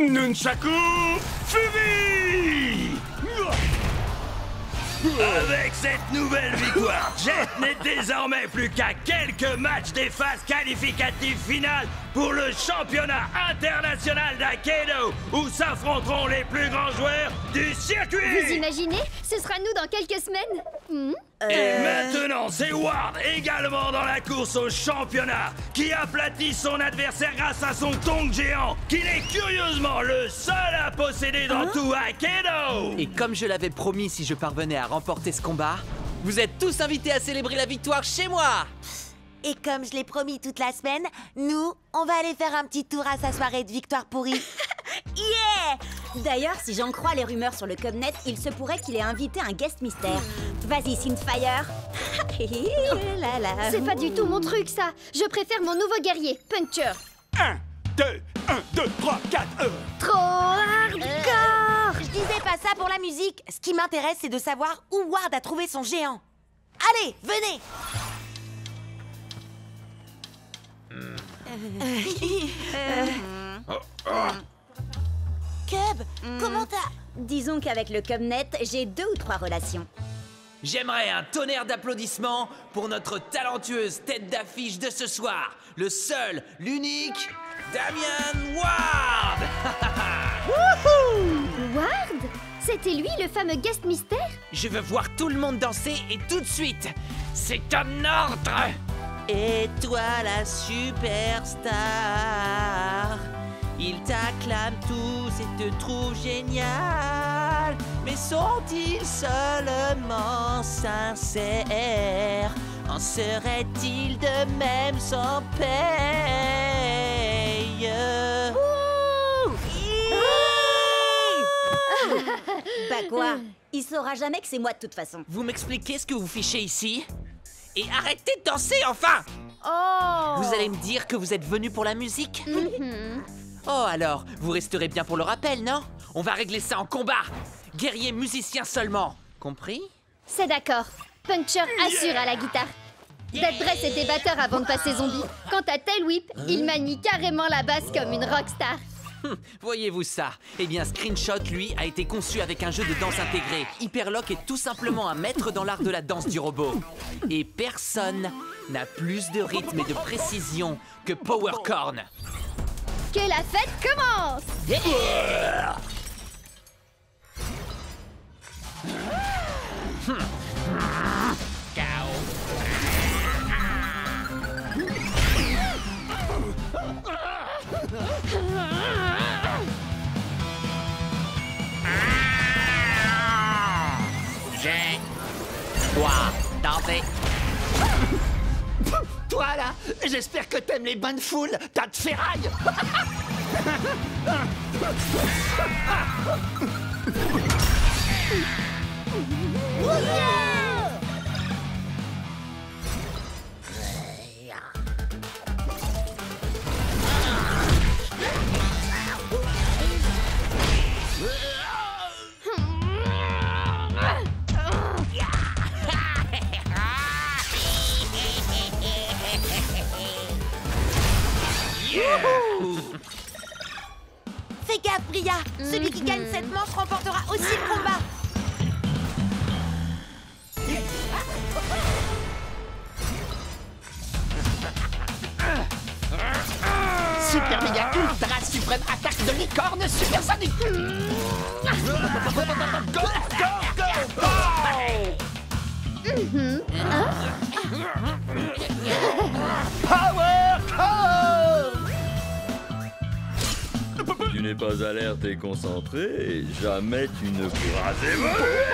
Nunchaku Fury! Avec cette nouvelle victoire, Jet n'est désormais plus qu'à quelques matchs des phases qualificatives finales pour le championnat international d'Aikido, où s'affronteront les plus grands joueurs du circuit. Vous imaginez? Ce sera nous dans quelques semaines. Et maintenant, c'est Ward, également dans la course au championnat, qui aplatit son adversaire grâce à son tong géant, qu'il est curieusement le seul à posséder dans tout Aikido. Et comme je l'avais promis, si je parvenais à remporter ce combat, vous êtes tous invités à célébrer la victoire chez moi. Et comme je l'ai promis toute la semaine, nous, on va aller faire un petit tour à sa soirée de victoire pourrie. Yeah! D'ailleurs, si j'en crois les rumeurs sur le Cubnet, il se pourrait qu'il ait invité un guest mystère. Vas-y, Synthfire. C'est pas du tout mon truc, ça. Je préfère mon nouveau guerrier, Puncher. 1, 2, 3, 4, Trop hardcore. Je disais pas ça pour la musique. Ce qui m'intéresse, c'est de savoir où Ward a trouvé son géant. Allez, venez! Cub, comment t'as... Disons qu'avec le Cubnet, j'ai 2 ou 3 relations. J'aimerais un tonnerre d'applaudissements pour notre talentueuse tête d'affiche de ce soir, le seul, l'unique, Damian Ward. Ward? C'était lui, le fameux guest mystère? Je veux voir tout le monde danser et tout de suite. C'est un ordre. Et toi la superstar, ils t'acclament tous et te trouvent génial. Mais sont-ils seulement sincères? En serait-il de même sans paye? Bah quoi? Il saura jamais que c'est moi de toute façon. Vous m'expliquez ce que vous fichez ici? Et arrêtez de danser, enfin! Oh! Vous allez me dire que vous êtes venu pour la musique? Oh alors, vous resterez bien pour le rappel, non? On va régler ça en combat! Guerrier musicien seulement, compris? C'est d'accord. Puncher assure à la guitare. Dead Dress était batteur avant de passer zombie. Quant à Tail Whip, il manie carrément la basse comme une rockstar. Voyez-vous ça? Eh bien, Screenshot, lui, a été conçu avec un jeu de danse intégré. Hyperlock est tout simplement un maître dans l'art de la danse du robot. Et personne n'a plus de rythme et de précision que Powercorn. Que la fête commence! Toi, danser. Toi là, j'espère que t'aimes les bains de foule, tas de ferraille. Fais gaffe, Bria. Celui qui gagne cette manche remportera aussi le combat. Super méga ultra suprême attaque de licorne supersonique. Go, go, go, Power Core. Tu n'es pas alerte et concentré, jamais tu ne pourras évoluer.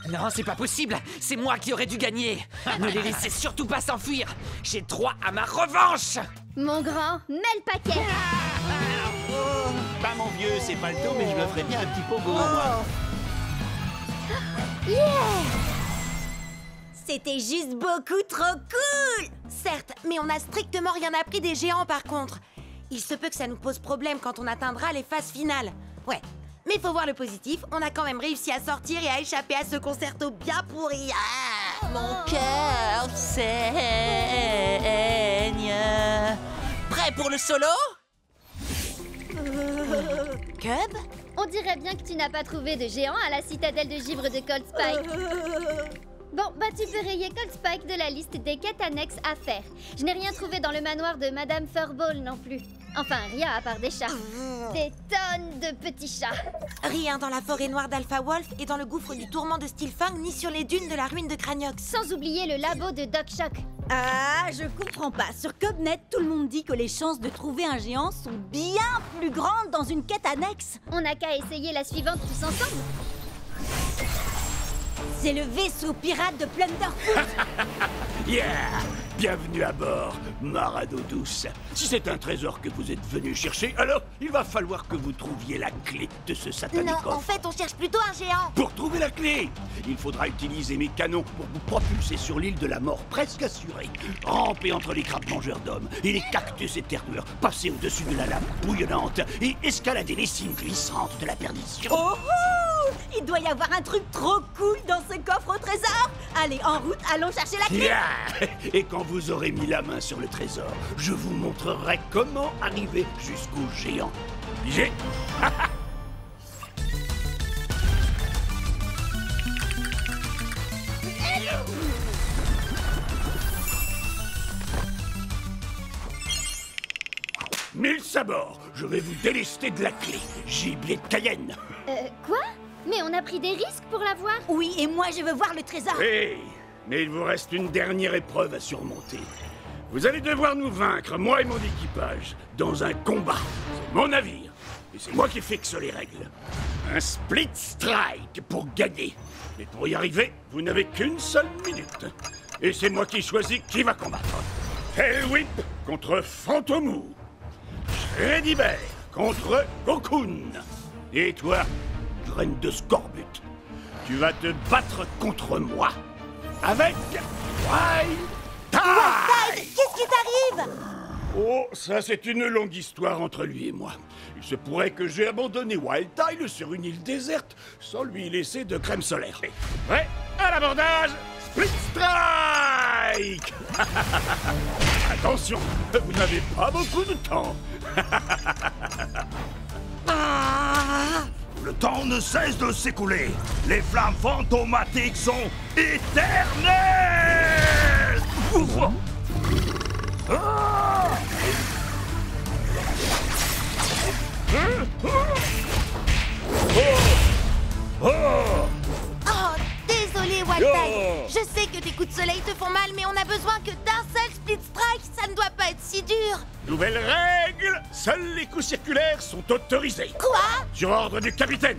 Non, c'est pas possible. C'est moi qui aurais dû gagner. Ne les laissez surtout pas s'enfuir. J'ai droit à ma revanche. Mon grand, mets le paquet! Bah mon vieux, c'est pas le tout, mais je me ferais bien un petit pogo, moi. C'était juste beaucoup trop cool. Certes, mais on n'a strictement rien appris des géants par contre. Il se peut que ça nous pose problème quand on atteindra les phases finales. Ouais, mais faut voir le positif, on a quand même réussi à sortir et à échapper à ce concerto bien pourri. Mon cœur saigne. Prêt Prêt pour le solo? Cub? On dirait bien que tu n'as pas trouvé de géant à la citadelle de givre de Cold Spike. Bon, bah tu peux rayer Cold Spike de la liste des quêtes annexes à faire. Je n'ai rien trouvé dans le manoir de Madame Furball non plus. Enfin, rien à part des chats. Des tonnes de petits chats. Rien dans la forêt noire d'Alpha Wolf et dans le gouffre du tourment de Steelfang, ni sur les dunes de la ruine de Craniox. Sans oublier le labo de Doc Shock. Ah, je comprends pas. Sur CubNet, tout le monde dit que les chances de trouver un géant sont bien plus grandes dans une quête annexe. On n'a qu'à essayer la suivante tous ensemble. C'est le vaisseau pirate de Plunderfoot. Yeah! Bienvenue à bord, Marado douce. Si c'est un trésor que vous êtes venu chercher, alors il va falloir que vous trouviez la clé de ce satanique Non, coffre. en fait, on cherche plutôt un géant. Pour trouver la clé, il faudra utiliser mes canons pour vous propulser sur l'île de la mort presque assurée. Ramper entre les crabes mangeurs d'hommes et les cactus éterneurs, passer au-dessus de la lame bouillonnante et escalader les cimes glissantes de la perdition. Oh, il doit y avoir un truc trop cool dans ce coffre au trésor. Allez, en route, allons chercher la clé. Yeah! Et quand vous aurez mis la main sur le trésor, je vous montrerai comment arriver jusqu'au géant. J'ai... Mille sabords, je vais vous délester de la clé. Gibier de Cayenne. Quoi? Mais on a pris des risques pour l'avoir. Oui, et moi je veux voir le trésor. Oui, mais il vous reste une dernière épreuve à surmonter. Vous allez devoir nous vaincre, moi et mon équipage, dans un combat. C'est mon navire, et c'est moi qui fixe les règles. Un split strike pour gagner. Mais pour y arriver, vous n'avez qu'une seule minute. Et c'est moi qui choisis qui va combattre. Hellwhip contre Fantomou. Shreddy Bear contre Cocoon. Et toi, graine de scorbut, tu vas te battre contre moi avec Wild Tide. Qu'est-ce qui t'arrive? Oh, ça c'est une longue histoire entre lui et moi. Il se pourrait que j'ai abandonné Wild Tide sur une île déserte sans lui laisser de crème solaire. Prêt à l'abordage, Split Strike. Attention, vous n'avez pas beaucoup de temps. Le temps ne cesse de s'écouler. Les flammes fantomatiques sont éternelles. Oh, désolé, Wildtide. Je sais que tes coups de soleil te font mal, mais on a besoin que d'un seul split strike. Ça ne doit pas être si dur. Nouvelle règle, seuls les coups circulaires sont autorisés. Quoi? Sur ordre du capitaine.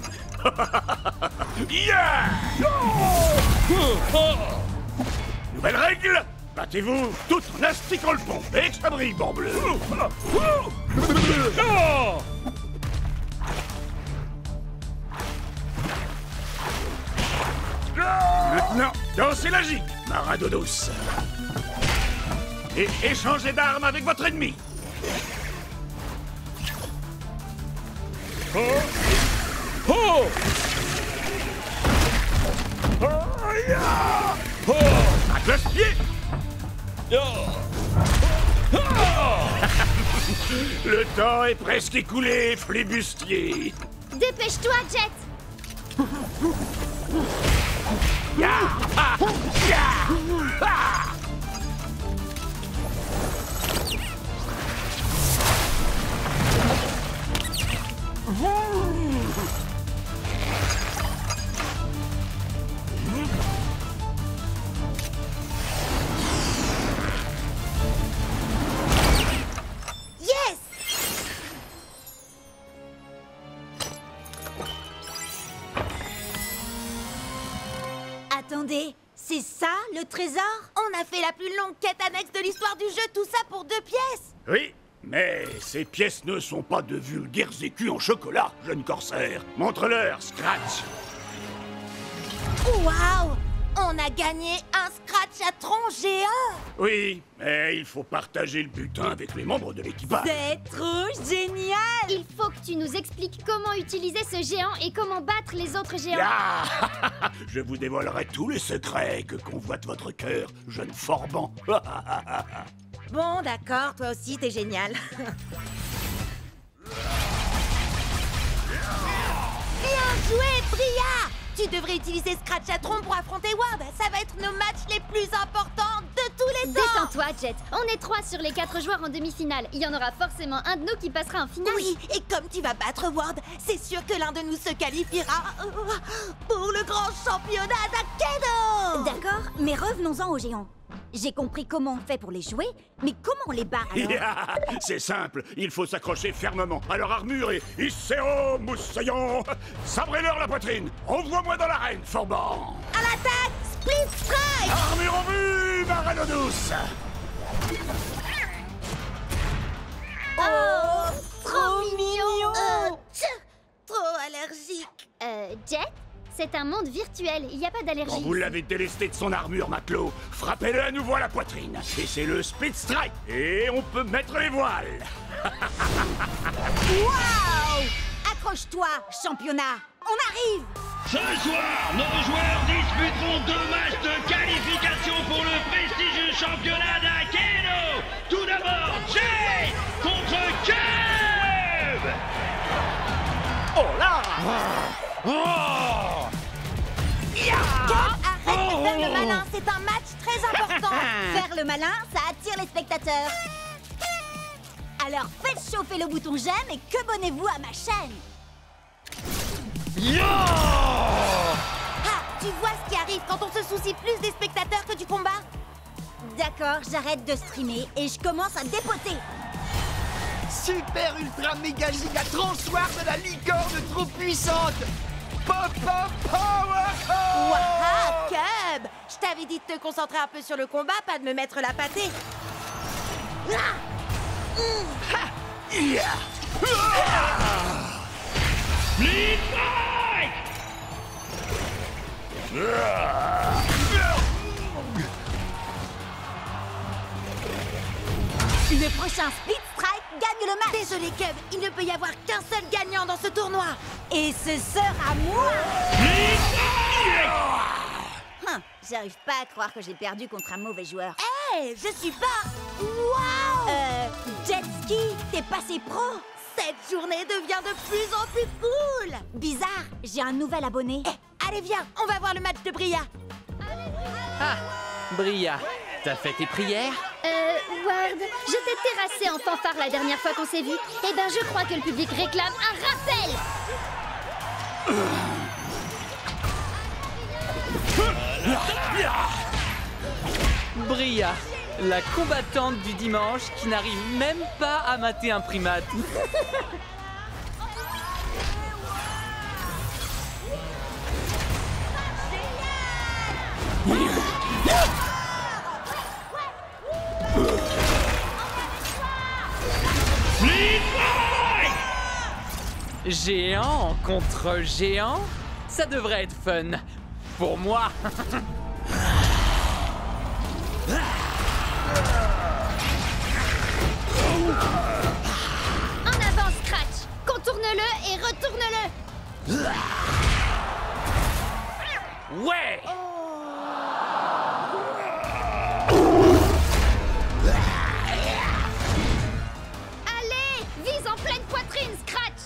Yeah! Nouvelle règle, battez-vous tout en astiquant le pont. Et que ça brille, morbleu. Maintenant, dansez la gigue, Marado douce. Et échangez d'armes avec votre ennemi. À cloche-pied. Le temps est presque écoulé, flibustier. Dépêche-toi, Jet. Yes! Attendez, c'est ça le trésor? On a fait la plus longue quête annexe de l'histoire du jeu, tout ça pour 2 pièces. Oui, mais ces pièces ne sont pas de vulgaires écus en chocolat, jeune corsaire. Montre-leur, Scratch. Waouh! On a gagné un scratch à tronc géant. Oui, mais il faut partager le butin avec les membres de l'équipage. C'est trop génial! Il faut que tu nous expliques comment utiliser ce géant et comment battre les autres géants. Ah Je vous dévoilerai tous les secrets que convoite votre cœur, jeune forban. Bon, d'accord, toi aussi, t'es génial. Bien joué, Bria! Tu devrais utiliser Scratch à Tron pour affronter Ward. Ça va être nos matchs les plus importants de tous les temps. Détends-toi, Jet. On est 3 sur les 4 joueurs en demi-finale. Il y en aura forcément un de nous qui passera en finale. Oui, et comme tu vas battre Ward, c'est sûr que l'un de nous se qualifiera pour le grand championnat d'Akedo. D'accord, mais revenons-en aux géants. J'ai compris comment on fait pour les jouer, mais comment on les bat alors? C'est simple, il faut s'accrocher fermement à leur armure et Isseo Moussaillon. Sabrez-leur la poitrine. Envoie-moi dans l'arène, Forban. À l'attaque, Split Strike. Armure en vue, ma reine douce. Oh, trop mignon. Trop allergique. Jet, c'est un monde virtuel. Il n'y a pas Quand d'allergie. vous l'avez délesté de son armure, matelot, frappez-le à nouveau à la poitrine. Et c'est le Speed Strike. Et on peut mettre les voiles. Waouh! Accroche-toi, championnat. On arrive! Ce soir, nos joueurs disputeront 2 matchs de qualification pour le prestigieux championnat d'Akedo. Tout d'abord, Jay contre Cub. Oh là! Arrête de faire le malin, c'est un match très important. Faire le malin, ça attire les spectateurs. Alors faites chauffer le bouton j'aime et que abonnez-vous à ma chaîne. Ah, tu vois ce qui arrive quand on se soucie plus des spectateurs que du combat? D'accord, j'arrête de streamer et je commence à dépoter. Super ultra méga giga tranchoir de la licorne trop puissante! Pop pop power! Waouh, Cub! Je t'avais dit de te concentrer un peu sur le combat, pas de me mettre la pâtée. Split Strike. Le prochain Split Strike gagne le match. Désolé, Cub, il ne peut y avoir qu'un seul gagnant dans ce tournoi. Et ce sera moi. Split Strike. J'arrive pas à croire que j'ai perdu contre un mauvais joueur. Hé, je suis pas... Waouh! Jet Ski, t'es passé pro. Cette journée devient de plus en plus cool. Bizarre, j'ai un nouvel abonné. Allez, viens, on va voir le match de Bria. Ah, Bria, t'as fait tes prières? Ward, je t'ai terrassé en fanfare la dernière fois qu'on s'est vu. Eh ben, je crois que le public réclame un rappel. Bria, la combattante du dimanche qui n'arrive même pas à mater un primate. Split Strike. Géant contre géant? Ça devrait être fun. Pour moi. En avant, Scratch. Contourne-le et retourne-le. Ouais! Allez, vise en pleine poitrine, Scratch.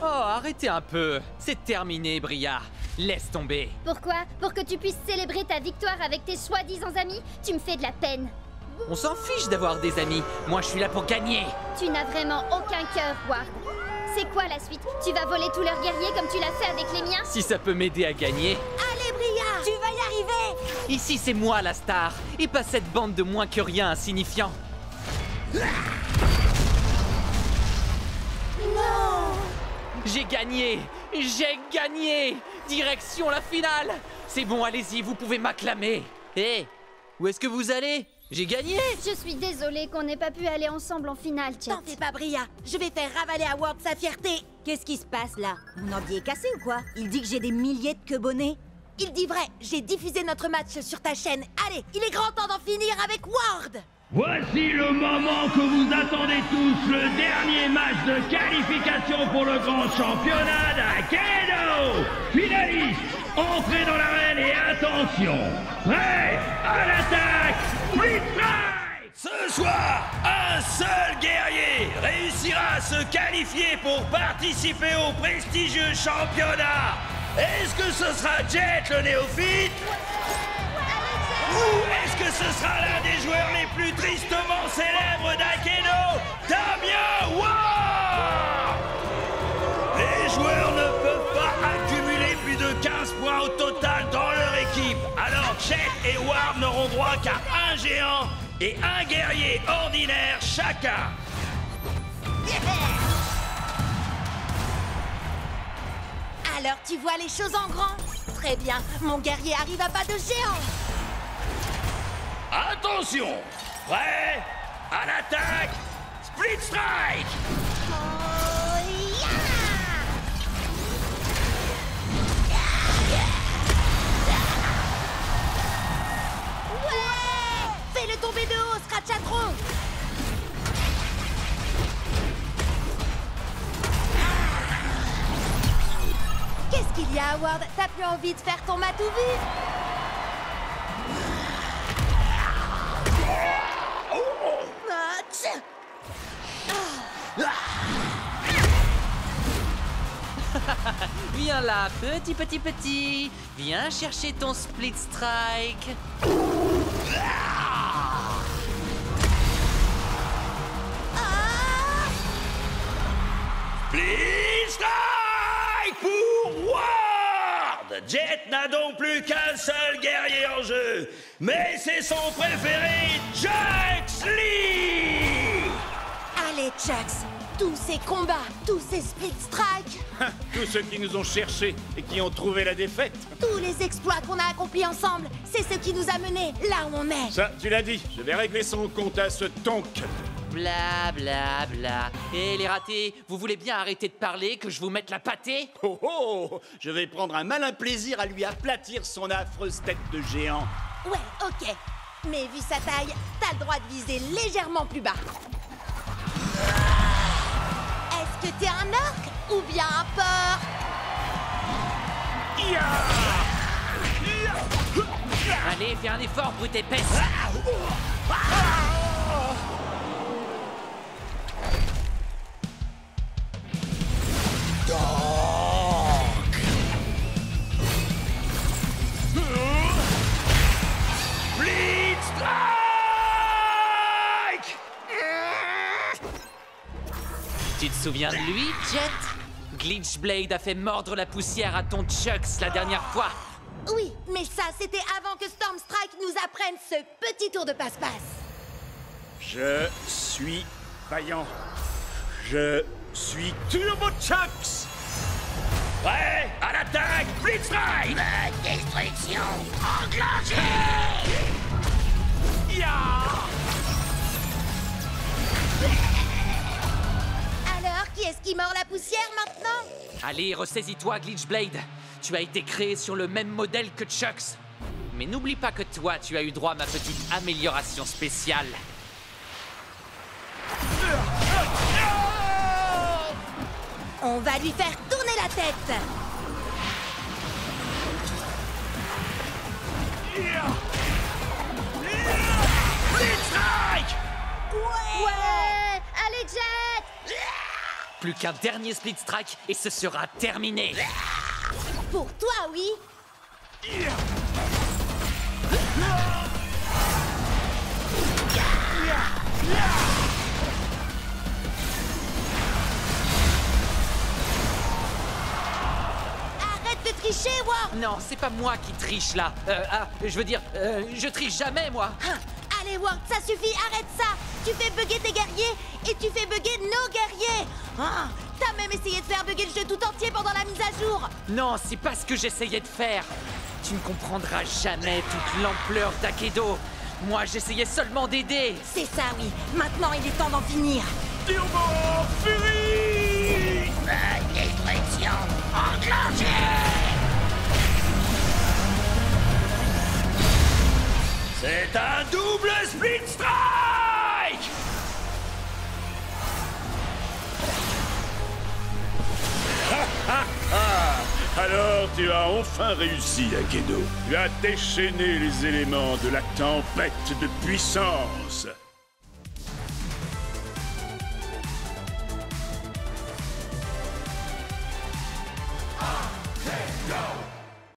Oh, arrêtez un peu. C'est terminé, Bria. Laisse tomber. Pourquoi? Pour que tu puisses célébrer ta victoire avec tes soi-disant amis? Tu me fais de la peine. On s'en fiche d'avoir des amis. Moi, je suis là pour gagner. Tu n'as vraiment aucun cœur, Ward. C'est quoi la suite? Tu vas voler tous leurs guerriers comme tu l'as fait avec les miens? Si ça peut m'aider à gagner. Allez, Bria! Tu vas y arriver. Ici, c'est moi la star. Et pas cette bande de moins que rien insignifiants. J'ai gagné! J'ai gagné! Direction la finale! C'est bon, allez-y, vous pouvez m'acclamer! Hé! Où est-ce que vous allez? J'ai gagné! Je suis désolée qu'on n'ait pas pu aller ensemble en finale, Jet. T'en fais pas, Bria. Je vais faire ravaler à Ward sa fierté. Qu'est-ce qui se passe là? Mon ordi est cassé ou quoi? Il dit que j'ai des milliers de quebonnets. Il dit vrai, j'ai diffusé notre match sur ta chaîne. Allez, il est grand temps d'en finir avec Ward. Voici le moment que vous attendez tous, le dernier match de qualification pour le grand championnat d'Akedo. Finaliste, entrez dans l'arène et attention. Prêt à l'attaque. Split Strike. Ce soir, un seul guerrier réussira à se qualifier pour participer au prestigieux championnat. Est-ce que ce sera Jet le néophyte? Ou est-ce que ce sera l'un des joueurs les plus tristement célèbres d'Akedo, Damien Ward? Les joueurs ne peuvent pas accumuler plus de 15 points au total dans leur équipe. Alors Jet et Ward n'auront droit qu'à un géant et un guerrier ordinaire chacun. Alors tu vois les choses en grand? Très bien, mon guerrier arrive à pas de géant. Attention! Prêt? À l'attaque! Split Strike! Ouais! Fais-le tomber de haut, Scratchatron! Qu'est-ce qu'il y a, Howard? T'as plus envie de faire ton matou vu? Viens là, petit. Viens chercher ton Split Strike. Split Strike pour Ward! Jet n'a donc plus qu'un seul guerrier en jeu, mais c'est son préféré, Jux Lee! Allez, Jux, tous ces combats, tous ces split strikes, Tous ceux qui nous ont cherchés et qui ont trouvé la défaite. tous les exploits qu'on a accomplis ensemble, c'est ce qui nous a menés là où on est. Ça, tu l'as dit, je vais régler son compte à ce tonk. Bla bla bla. Et les ratés, vous voulez bien arrêter de parler, que je vous mette la pâtée? Oh oh, je vais prendre un malin plaisir à lui aplatir son affreuse tête de géant. Ouais, ok. Mais vu sa taille, t'as le droit de viser légèrement plus bas. Est-ce que t'es un orc ou bien un porc? Allez, fais un effort, brute épaisse. Split Strike! Tu te souviens de lui, Jet? Glitchblade a fait mordre la poussière à ton Chucks la dernière fois. Oui, mais ça, c'était avant que Stormstrike nous apprenne ce petit tour de passe-passe. Je suis vaillant. Je suis Turbo Chucks. Prêt à l'attaque, Split Strike! Destruction enclenchée! Alors, qui est-ce qui mord la poussière maintenant? Allez, ressaisis-toi, Glitchblade. Tu as été créé sur le même modèle que Chucks. Mais n'oublie pas que toi, tu as eu droit à ma petite amélioration spéciale. On va lui faire tourner la tête. Split Strike! Ouais! Allez, Jet! Plus qu'un dernier Split Strike et ce sera terminé. Pour toi, oui. Arrête de tricher, Ward. Non, c'est pas moi qui triche là. Je triche jamais, moi. Hein, allez, Ward, ça suffit, arrête ça. Tu fais bugger tes guerriers et tu fais bugger nos guerriers. Ah, t'as même essayé de faire bugger le jeu tout entier pendant la mise à jour. Non, c'est pas ce que j'essayais de faire. Tu ne comprendras jamais toute l'ampleur d'Akedo. Moi, j'essayais seulement d'aider. C'est ça, oui. Maintenant, il est temps d'en finir. Turbo Fury! Destruction enclenchée! C'est un double Split Strike! Alors tu as enfin réussi, Akedo. Tu as déchaîné les éléments de la tempête de puissance.